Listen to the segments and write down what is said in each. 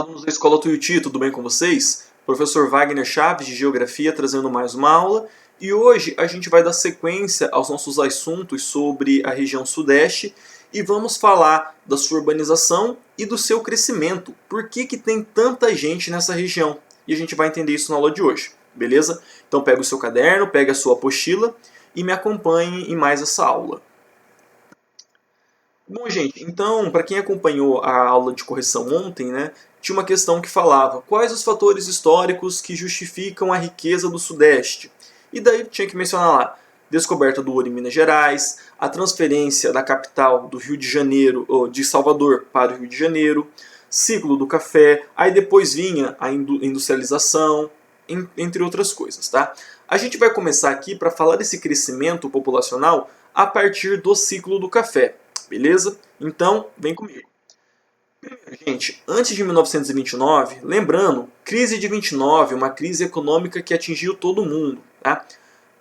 Alunos da Escola Tuiuti, tudo bem com vocês? Professor Wagner Chaves, de Geografia, trazendo mais uma aula. E hoje a gente vai dar sequência aos nossos assuntos sobre a região Sudeste e vamos falar da sua urbanização e do seu crescimento. Por que tem tanta gente nessa região? E a gente vai entender isso na aula de hoje, beleza? Então pega o seu caderno, pega a sua apostila e me acompanhe em mais essa aula. Bom, gente, então, para quem acompanhou a aula de correção ontem, né, tinha uma questão que falava quais os fatores históricos que justificam a riqueza do Sudeste. E daí tinha que mencionar lá, descoberta do ouro em Minas Gerais, a transferência da capital do Rio de Janeiro, ou de Salvador para o Rio de Janeiro, ciclo do café, aí depois vinha a industrialização, entre outras coisas, tá? A gente vai começar aqui para falar desse crescimento populacional a partir do ciclo do café. Beleza? Então, vem comigo. Primeiro, gente, antes de 1929, lembrando, crise de 29, uma crise econômica que atingiu todo mundo. Tá?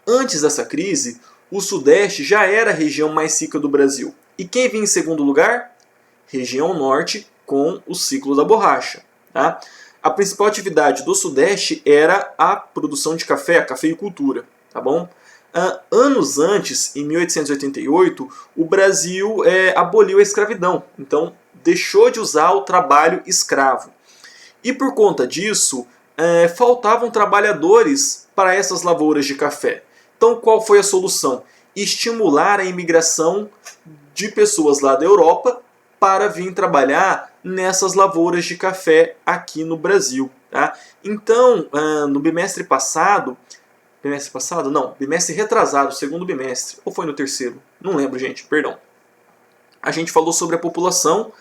Antes dessa crise, o Sudeste já era a região mais rica do Brasil. E quem vinha em segundo lugar? Região Norte, com o ciclo da borracha. Tá? A principal atividade do Sudeste era a produção de café, a cafeicultura. Tá bom? Anos antes, em 1888, o Brasil aboliu a escravidão, então deixou de usar o trabalho escravo. E por conta disso, faltavam trabalhadores para essas lavouras de café. Então qual foi a solução? Estimular a imigração de pessoas lá da Europa para vir trabalhar nessas lavouras de café aqui no Brasil. Tá? Então, no bimestre passado... Bimestre passado? Não, bimestre retrasado, segundo bimestre. Ou foi no terceiro? Não lembro, gente, perdão. A gente falou sobre a população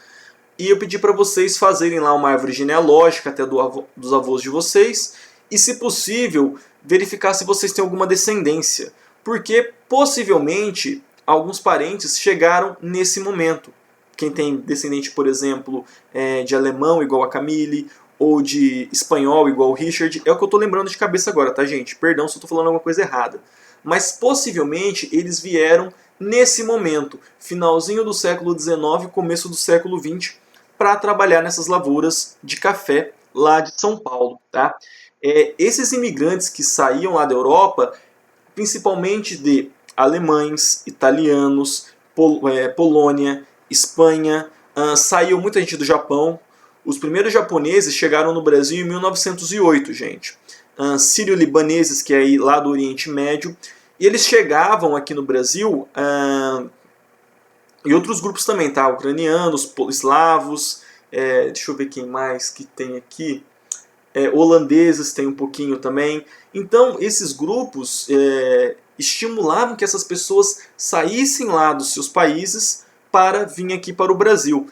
e eu pedi para vocês fazerem lá uma árvore genealógica até dos avós de vocês e, se possível, verificar se vocês têm alguma descendência. Porque, possivelmente, alguns parentes chegaram nesse momento. Quem tem descendente, por exemplo, de alemão igual a Camille, ou de espanhol igual o Richard, é o que eu estou lembrando de cabeça agora, tá, gente? Perdão se eu estou falando alguma coisa errada. Mas possivelmente eles vieram nesse momento, finalzinho do século XIX, começo do século XX, para trabalhar nessas lavouras de café lá de São Paulo. Tá? Esses imigrantes que saíam lá da Europa, principalmente de alemães, italianos, Polônia, Espanha, saiu muita gente do Japão. Os primeiros japoneses chegaram no Brasil em 1908, gente. Sírio-libaneses, que é lá do Oriente Médio. E eles chegavam aqui no Brasil, e outros grupos também, tá? Ucranianos, eslavos, deixa eu ver quem mais que tem aqui. Holandeses tem um pouquinho também. Então, esses grupos estimulavam que essas pessoas saíssem lá dos seus países para vir aqui para o Brasil.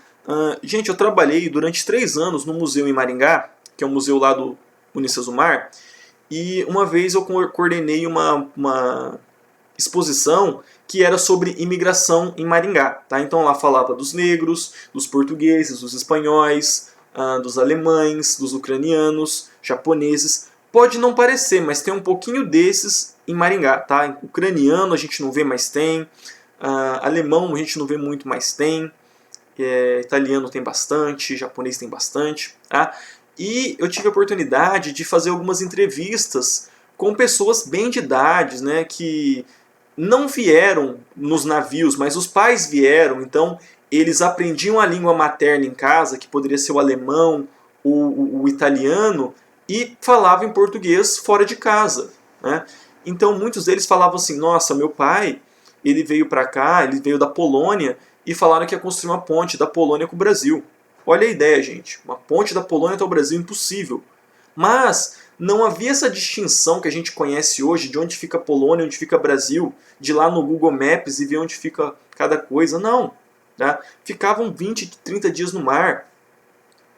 Gente, eu trabalhei durante 3 anos no museu em Maringá, que é um museu lá do Unicesumar, e uma vez eu coordenei uma exposição que era sobre imigração em Maringá. Tá? Então lá falava dos negros, dos portugueses, dos espanhóis, dos alemães, dos ucranianos, japoneses. Pode não parecer, mas tem um pouquinho desses em Maringá. Tá? Ucraniano a gente não vê, mas tem. Alemão a gente não vê muito, mas tem. Italiano tem bastante, japonês tem bastante. Tá? E eu tive a oportunidade de fazer algumas entrevistas com pessoas bem de idades, né, que não vieram nos navios, mas os pais vieram, então eles aprendiam a língua materna em casa, que poderia ser o alemão, o italiano, e falavam em português fora de casa. Né? Então muitos deles falavam assim, nossa, meu pai, ele veio para cá, ele veio da Polônia, e falaram que ia construir uma ponte da Polônia com o Brasil. Olha a ideia, gente. Uma ponte da Polônia até o Brasil, impossível. Mas não havia essa distinção que a gente conhece hoje, de onde fica a Polônia, onde fica o Brasil, de ir lá no Google Maps e ver onde fica cada coisa. Não. Tá? Ficavam 20, 30 dias no mar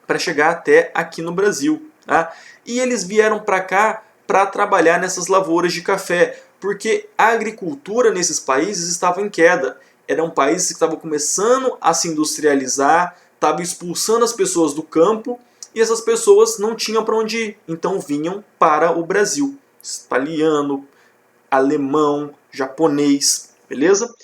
para chegar até aqui no Brasil. Tá? E eles vieram para cá para trabalhar nessas lavouras de café, porque a agricultura nesses países estava em queda. Eram países que estavam começando a se industrializar, estavam expulsando as pessoas do campo e essas pessoas não tinham para onde ir. Então vinham para o Brasil. Italiano, alemão, japonês, beleza?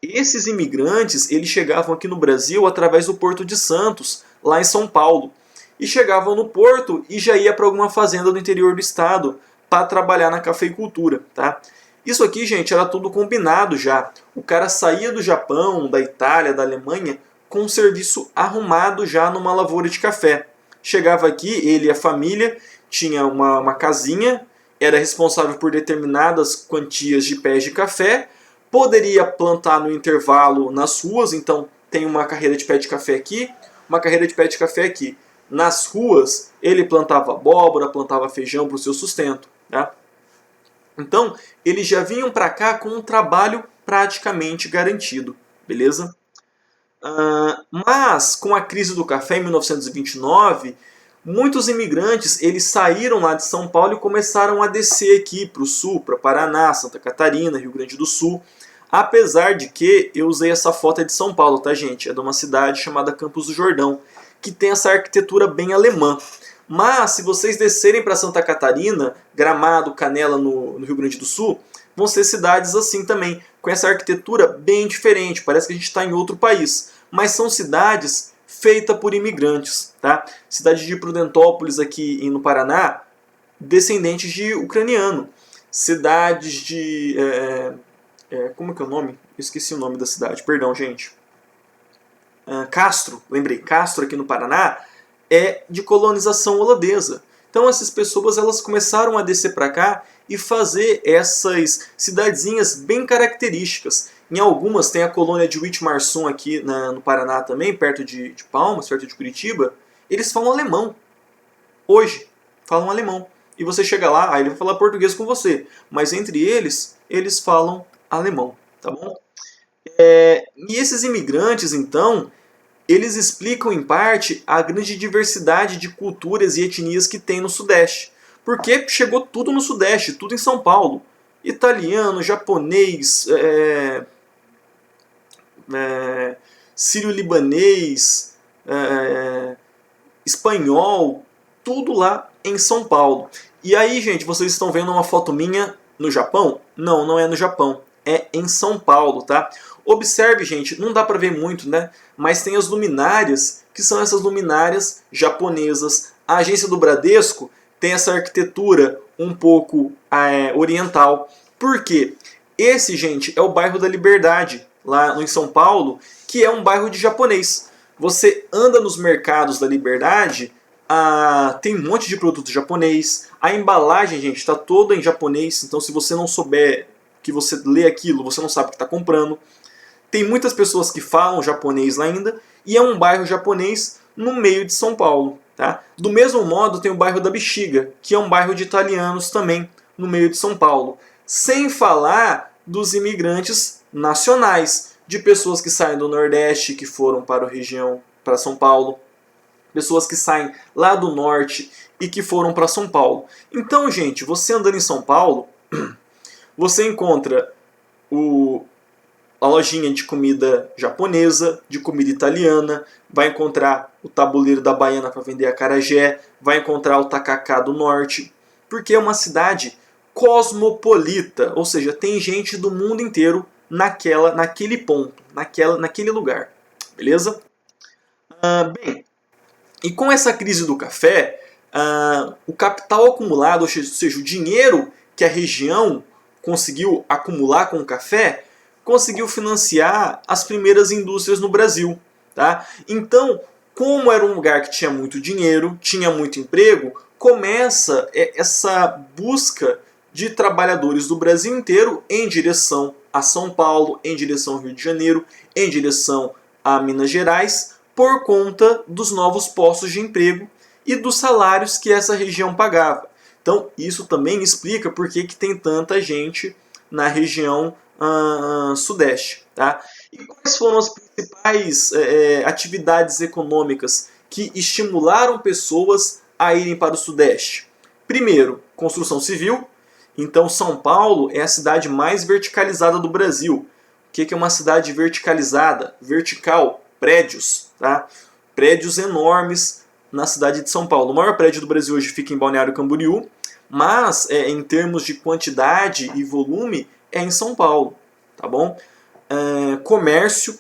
Esses imigrantes eles chegavam aqui no Brasil através do Porto de Santos, lá em São Paulo. e chegavam no porto e já ia para alguma fazenda do interior do estado para trabalhar na cafeicultura, tá? Isso aqui, gente, era tudo combinado já. O cara saía do Japão, da Itália, da Alemanha, com um serviço arrumado já numa lavoura de café. Chegava aqui, ele e a família, tinha uma casinha, era responsável por determinadas quantias de pés de café, poderia plantar no intervalo nas ruas, então tem uma carreira de pé de café aqui, uma carreira de pé de café aqui. Nas ruas, ele plantava abóbora, plantava feijão para o seu sustento. Tá? Então, eles já vinham para cá com um trabalho praticamente garantido, beleza? Mas, com a crise do café em 1929, muitos imigrantes eles saíram lá de São Paulo e começaram a descer aqui para o sul, para Paraná, Santa Catarina, Rio Grande do Sul. Apesar de que eu usei essa foto de São Paulo, tá, gente? É de uma cidade chamada Campos do Jordão, que tem essa arquitetura bem alemã. Mas, se vocês descerem para Santa Catarina, Gramado, Canela, no Rio Grande do Sul, vão ser cidades assim também, com essa arquitetura bem diferente. Parece que a gente está em outro país. Mas são cidades feitas por imigrantes. Tá? Cidade de Prudentópolis, aqui no Paraná, descendentes de ucraniano. Cidades de... como que é o nome? Eu esqueci o nome da cidade, perdão, gente. Castro, lembrei. Castro, aqui no Paraná, é de colonização holandesa. Então essas pessoas elas começaram a descer para cá e fazer essas cidadezinhas bem características. Em algumas tem a colônia de Whitmarsum aqui no Paraná também, perto de Palmas, perto de Curitiba. Eles falam alemão. Hoje, falam alemão. E você chega lá, aí ele vai falar português com você. Mas entre eles, eles falam alemão. Tá bom? E esses imigrantes, então, eles explicam em parte a grande diversidade de culturas e etnias que tem no Sudeste. Porque chegou tudo no Sudeste, tudo em São Paulo. Italiano, japonês, sírio-libanês, espanhol, tudo lá em São Paulo. E aí, gente, vocês estão vendo uma foto minha no Japão? Não, não é no Japão. É em São Paulo, tá? Observe, gente, não dá para ver muito, né? Mas tem as luminárias, que são essas luminárias japonesas. A agência do Bradesco tem essa arquitetura um pouco oriental. Por quê? Esse, gente, é o bairro da Liberdade, lá em São Paulo, que é um bairro de japonês. Você anda nos mercados da Liberdade, tem um monte de produto japonês. A embalagem, gente, está toda em japonês. Então, se você não souber que você lê aquilo, você não sabe o que está comprando. Tem muitas pessoas que falam japonês lá ainda. E é um bairro japonês no meio de São Paulo. Tá? Do mesmo modo, tem o bairro da Bexiga, que é um bairro de italianos também, no meio de São Paulo. Sem falar dos imigrantes nacionais, de pessoas que saem do Nordeste, que foram para a região, para São Paulo. Pessoas que saem lá do Norte e que foram para São Paulo. Então, gente, você andando em São Paulo, você encontra a lojinha de comida japonesa, de comida italiana, vai encontrar o tabuleiro da Baiana para vender acarajé, vai encontrar o tacacá do norte, porque é uma cidade cosmopolita, ou seja, tem gente do mundo inteiro naquele ponto, naquele lugar, beleza? Bem, e com essa crise do café, o capital acumulado, ou seja, o dinheiro que a região conseguiu acumular com o café, conseguiu financiar as primeiras indústrias no Brasil. Tá? Então, como era um lugar que tinha muito dinheiro, tinha muito emprego, começa essa busca de trabalhadores do Brasil inteiro em direção a São Paulo, em direção ao Rio de Janeiro, em direção a Minas Gerais, por conta dos novos postos de emprego e dos salários que essa região pagava. Então, isso também explica por que tem tanta gente na região sudeste. Tá? E quais foram as principais atividades econômicas que estimularam pessoas a irem para o sudeste? Primeiro, construção civil. Então, São Paulo é a cidade mais verticalizada do Brasil. O que é uma cidade verticalizada? Vertical, prédios. Tá? Prédios enormes na cidade de São Paulo. O maior prédio do Brasil hoje fica em Balneário Camboriú, mas em termos de quantidade e volume, é em São Paulo, tá bom? Comércio,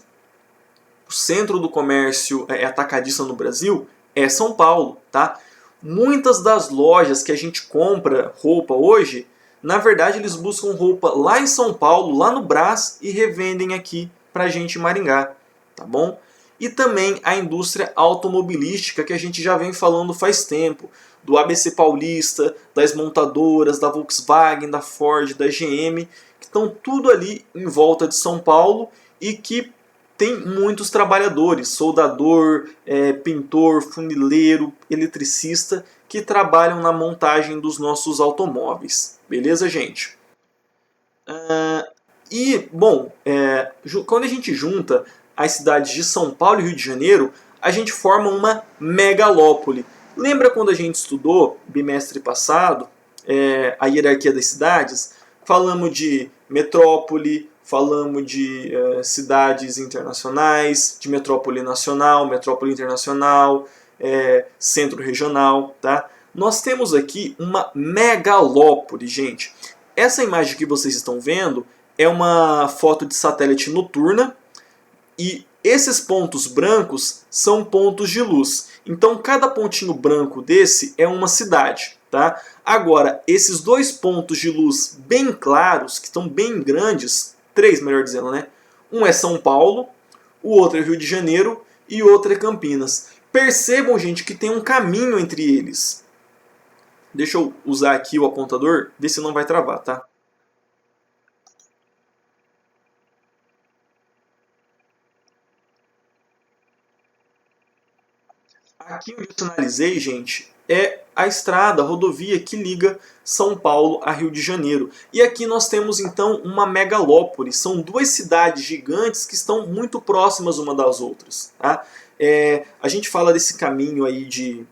o centro do comércio atacadista no Brasil é São Paulo, tá? Muitas das lojas que a gente compra roupa hoje, na verdade eles buscam roupa lá em São Paulo, lá no Brás, e revendem aqui pra gente em Maringá, tá bom? E também a indústria automobilística que a gente já vem falando faz tempo, do ABC Paulista, das montadoras, da Volkswagen, da Ford, da GM, que estão tudo ali em volta de São Paulo e que tem muitos trabalhadores, soldador, pintor, funileiro, eletricista, que trabalham na montagem dos nossos automóveis. Beleza, gente? Bom, quando a gente junta as cidades de São Paulo e Rio de Janeiro, a gente forma uma megalópole. Lembra quando a gente estudou, bimestre passado, a hierarquia das cidades? Falamos de metrópole, falamos de cidades internacionais, de metrópole nacional, metrópole internacional, centro regional, tá? Nós temos aqui uma megalópole, gente. Essa imagem que vocês estão vendo é uma foto de satélite noturna e esses pontos brancos são pontos de luz. Então cada pontinho branco desse é uma cidade, tá? Agora, esses dois pontos de luz bem claros, que estão bem grandes, três melhor dizendo, né? Um é São Paulo, o outro é Rio de Janeiro e o outro é Campinas. Percebam, gente, que tem um caminho entre eles. Deixa eu usar aqui o apontador, ver se não vai travar, tá? Aqui onde eu sinalizei, gente, é a estrada, a rodovia que liga São Paulo a Rio de Janeiro. E aqui nós temos então uma megalópole. São duas cidades gigantes que estão muito próximas uma das outras. Tá? A gente fala desse caminho aí de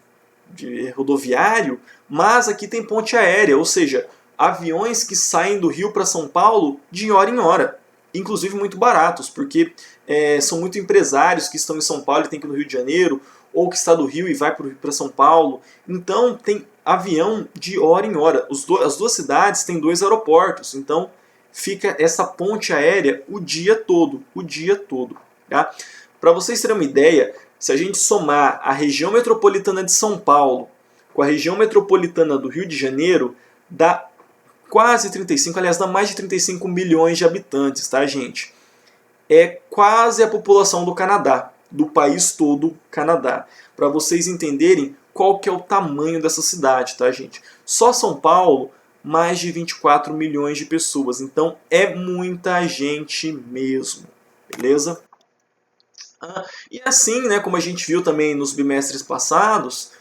rodoviário, mas aqui tem ponte aérea, ou seja, aviões que saem do Rio para São Paulo de hora em hora. Inclusive muito baratos, porque são muito empresários que estão em São Paulo e têm que ir no Rio de Janeiro, ou que está do Rio e vai para São Paulo. Então tem avião de hora em hora. As duas cidades têm dois aeroportos, então fica essa ponte aérea o dia todo, Tá? Para vocês terem uma ideia, se a gente somar a região metropolitana de São Paulo com a região metropolitana do Rio de Janeiro, dá quase 35, aliás, dá mais de 35 milhões de habitantes, tá, gente? É quase a população do Canadá, do país todo Canadá. Para vocês entenderem qual que é o tamanho dessa cidade, tá, gente? Só São Paulo, mais de 24 milhões de pessoas. Então é muita gente mesmo, beleza? E assim, né, como a gente viu também nos bimestres passados,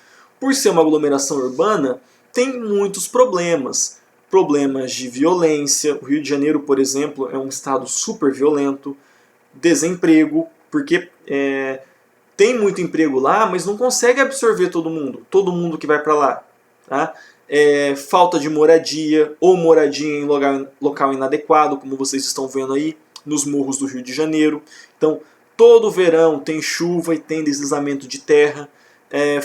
por ser uma aglomeração urbana, tem muitos problemas. Problemas de violência. O Rio de Janeiro, por exemplo, é um estado super violento. Desemprego, porque tem muito emprego lá, mas não consegue absorver todo mundo que vai para lá. Tá? Falta de moradia, ou moradia em local inadequado, como vocês estão vendo aí, nos morros do Rio de Janeiro. Então, todo verão tem chuva e tem deslizamento de terra,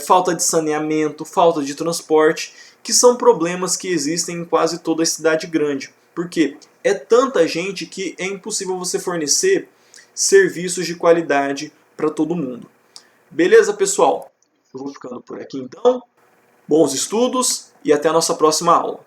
falta de saneamento, falta de transporte, que são problemas que existem em quase toda a cidade grande. Porque é tanta gente que é impossível você fornecer serviços de qualidade para todo mundo. Beleza, pessoal? Eu vou ficando por aqui então. Bons estudos e até a nossa próxima aula.